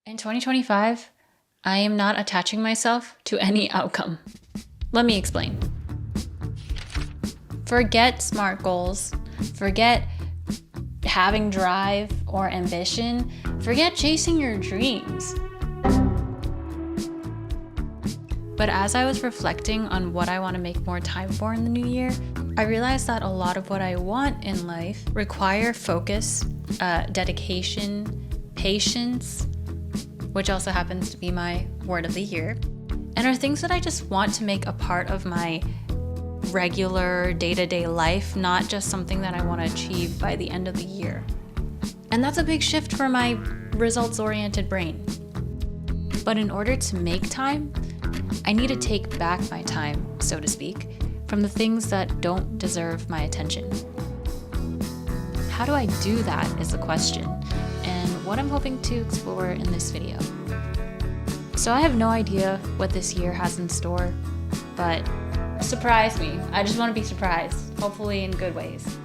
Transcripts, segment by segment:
In 2025, I am not attaching myself to any outcome. Let me explain. Forget SMART goals. Forget having drive or ambition. Forget chasing your dreams. But as I was reflecting on what I want to make more time for in the new year, I realized that a lot of what I want in life require focus, dedication, patience, which also happens to be my word of the year, and are things that I just want to make a part of my regular day-to-day life, not just something that I want to achieve by the end of the year. And that's a big shift for my results-oriented brain. But in order to make time, I need to take back my time, so to speak, from the things that don't deserve my attention. How do I do that is the question, and what I'm hoping to explore in this video. So I have no idea what this year has in store, but surprise me. I just want to be surprised, hopefully in good ways.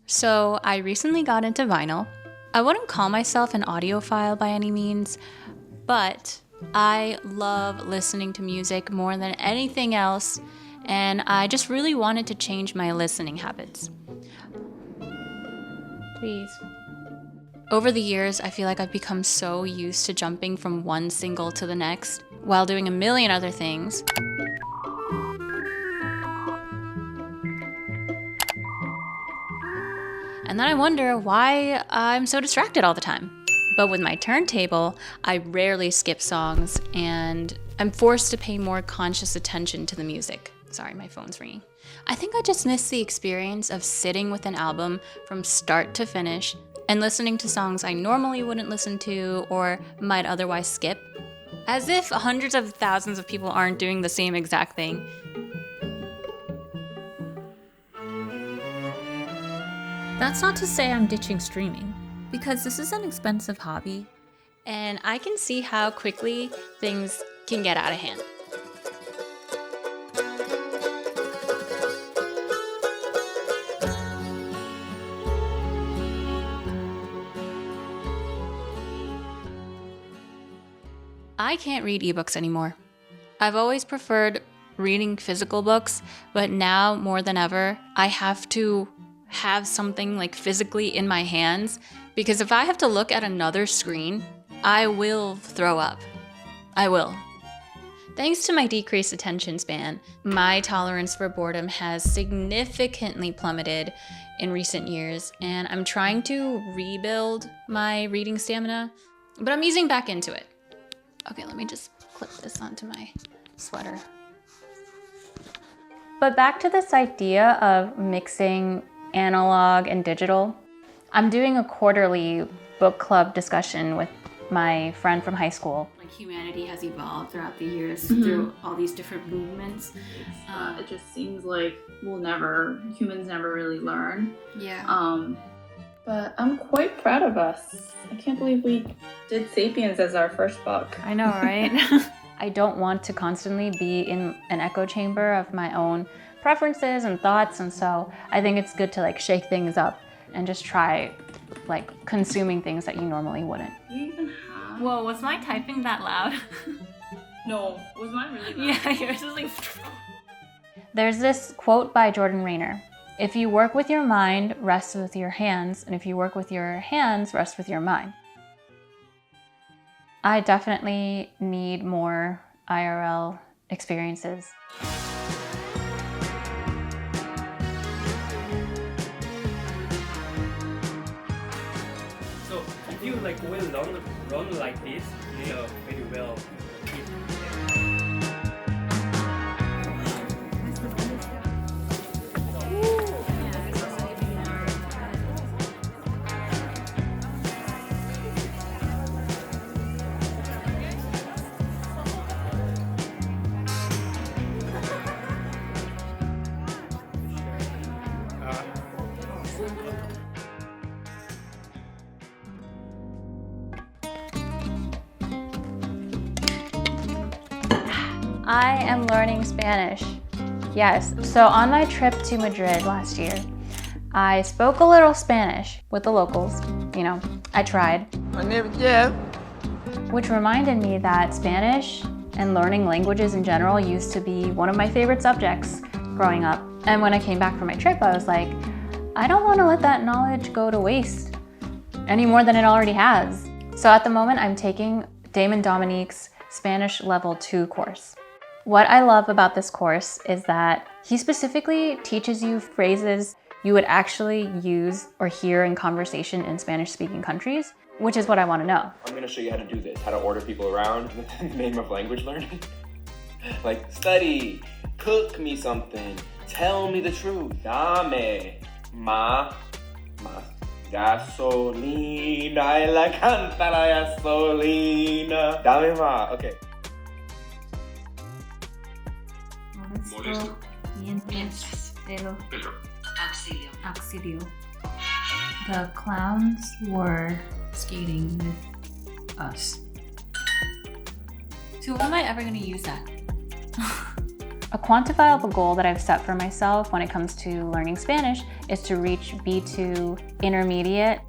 So I recently got into vinyl. I wouldn't call myself an audiophile by any means, but I love listening to music more than anything else, and I just really wanted to change my listening habits. Please. Over the years, I feel like I've become so used to jumping from one single to the next while doing a million other things. And then I wonder why I'm so distracted all the time. But with my turntable, I rarely skip songs, and I'm forced to pay more conscious attention to the music. Sorry, my phone's ringing. I think I just miss the experience of sitting with an album from start to finish and listening to songs I normally wouldn't listen to or might otherwise skip. As if hundreds of thousands of people aren't doing the same exact thing. That's not to say I'm ditching streaming, because this is an expensive hobby, and I can see how quickly things can get out of hand. I can't read ebooks anymore. I've always preferred reading physical books, but now more than ever, I have to have something like physically in my hands, because if I have to look at another screen, I will throw up. I will. Thanks to my decreased attention span, my tolerance for boredom has significantly plummeted in recent years, and I'm trying to rebuild my reading stamina, but I'm easing back into it. Okay, let me just clip this onto my sweater. But back to this idea of mixing analog and digital. I'm doing a quarterly book club discussion with my friend from high school. Like, humanity has evolved throughout the years through all these different movements. It just seems like humans never really learn. Yeah. But I'm quite proud of us. I can't believe we did Sapiens as our first book. I know, right? I don't want to constantly be in an echo chamber of my own preferences and thoughts, and so I think it's good to like shake things up and just try like consuming things that you normally wouldn't. You even have? Whoa, was my typing that loud? No, was mine really loud? Yeah, yours is like... There's this quote by Jordan Rayner. If you work with your mind, rest with your hands, and if you work with your hands, rest with your mind. I definitely need more IRL experiences. So if you like going run like this, you know very well. I am learning Spanish. Yes, so on my trip to Madrid last year, I spoke a little Spanish with the locals. You know, I tried. Yeah. Which reminded me that Spanish and learning languages in general used to be one of my favorite subjects growing up. And when I came back from my trip, I was like, I don't want to let that knowledge go to waste any more than it already has. So at the moment, I'm taking Damon Dominique's Spanish Level 2 course. What I love about this course is that he specifically teaches you phrases you would actually use or hear in conversation in Spanish-speaking countries, which is what I want to know. I'm gonna show you how to do this, how to order people around in the name of language learning. Like, study, cook me something, tell me the truth. Dame más gasolina en la cántara gasolina. Dame más, okay. Molesto. Mientras, pero Pedro. auxilio. The clowns were skating with us. So when am I ever going to use that? A quantifiable goal that I've set for myself when it comes to learning Spanish is to reach B2 intermediate.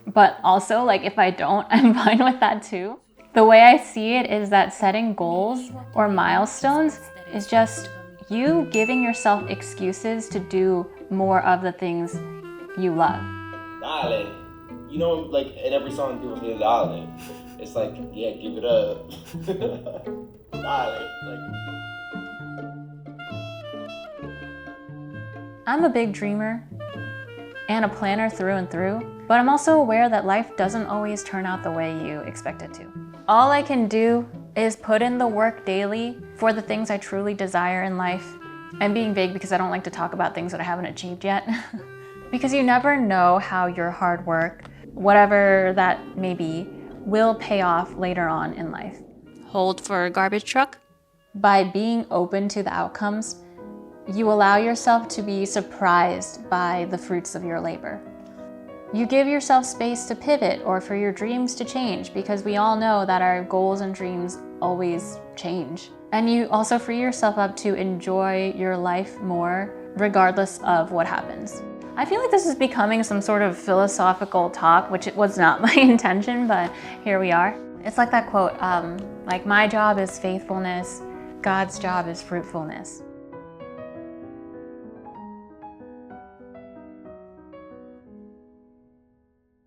But also, like, if I don't, I'm fine with that too. The way I see it is that setting goals or milestones is just you giving yourself excuses to do more of the things you love. Dale. You know, like, in every song people say dale. It's like, yeah, give it up. Dale. I'm a big dreamer and a planner through and through, but I'm also aware that life doesn't always turn out the way you expect it to. All I can do is put in the work daily for the things I truly desire in life. I'm being vague because I don't like to talk about things that I haven't achieved yet. Because you never know how your hard work, whatever that may be, will pay off later on in life. Hold for a garbage truck. By being open to the outcomes, you allow yourself to be surprised by the fruits of your labor. You give yourself space to pivot or for your dreams to change, because we all know that our goals and dreams always change. And you also free yourself up to enjoy your life more, regardless of what happens. I feel like this is becoming some sort of philosophical talk, which it was not my intention, but here we are. It's like that quote, like, my job is faithfulness, God's job is fruitfulness.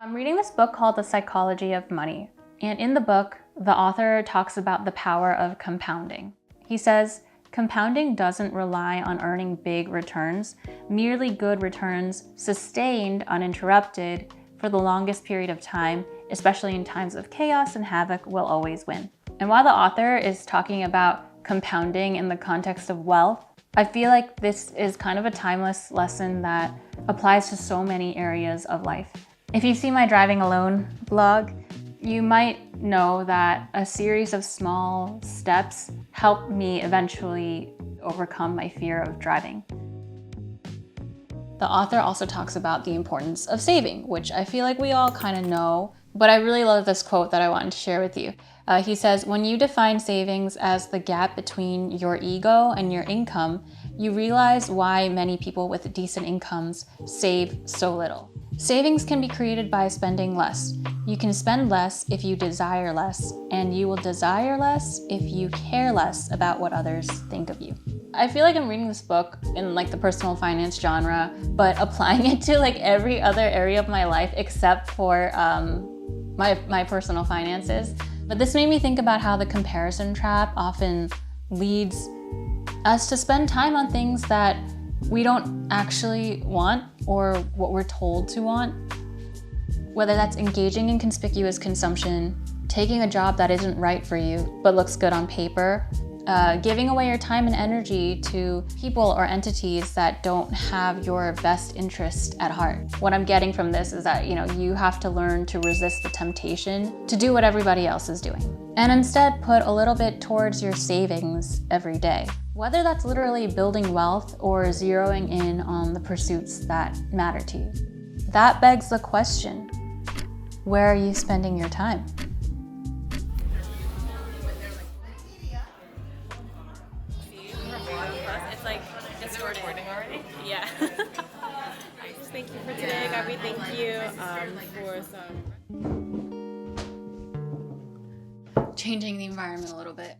I'm reading this book called The Psychology of Money, and in the book, the author talks about the power of compounding. He says, compounding doesn't rely on earning big returns, merely good returns sustained uninterrupted for the longest period of time, especially in times of chaos and havoc, will always win. And while the author is talking about compounding in the context of wealth, I feel like this is kind of a timeless lesson that applies to so many areas of life. If you see my Driving Alone blog, you might know that a series of small steps helped me eventually overcome my fear of driving. The author also talks about the importance of saving, which I feel like we all kind of know, but I really love this quote that I wanted to share with you. He says, when you define savings as the gap between your ego and your income, you realize why many people with decent incomes save so little. Savings can be created by spending less. You can spend less if you desire less, and you will desire less if you care less about what others think of you. I feel like I'm reading this book in like the personal finance genre, but applying it to like every other area of my life except for my personal finances. But this made me think about how the comparison trap often leads us to spend time on things that we don't actually want or what we're told to want. Whether that's engaging in conspicuous consumption, taking a job that isn't right for you but looks good on paper, giving away your time and energy to people or entities that don't have your best interest at heart. What I'm getting from this is that, you have to learn to resist the temptation to do what everybody else is doing, and instead put a little bit towards your savings every day. Whether that's literally building wealth or zeroing in on the pursuits that matter to you. That begs the question, where are you spending your time? It's like, it's recording already? Yeah. we thank you for some. Changing the environment a little bit.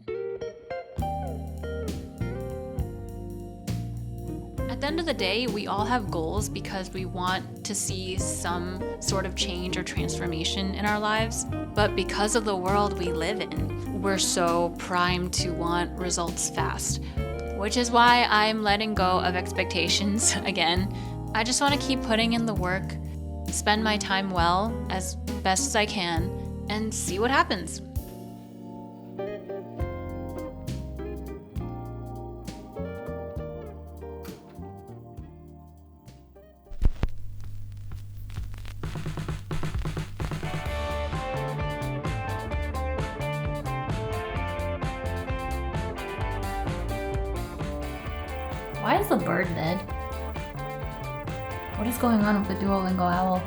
At the end of the day, we all have goals because we want to see some sort of change or transformation in our lives. But because of the world we live in, we're so primed to want results fast, which is why I'm letting go of expectations again. I just want to keep putting in the work, spend my time well as best as I can, and see what happens. Why is the bird dead? What is going on with the Duolingo owl?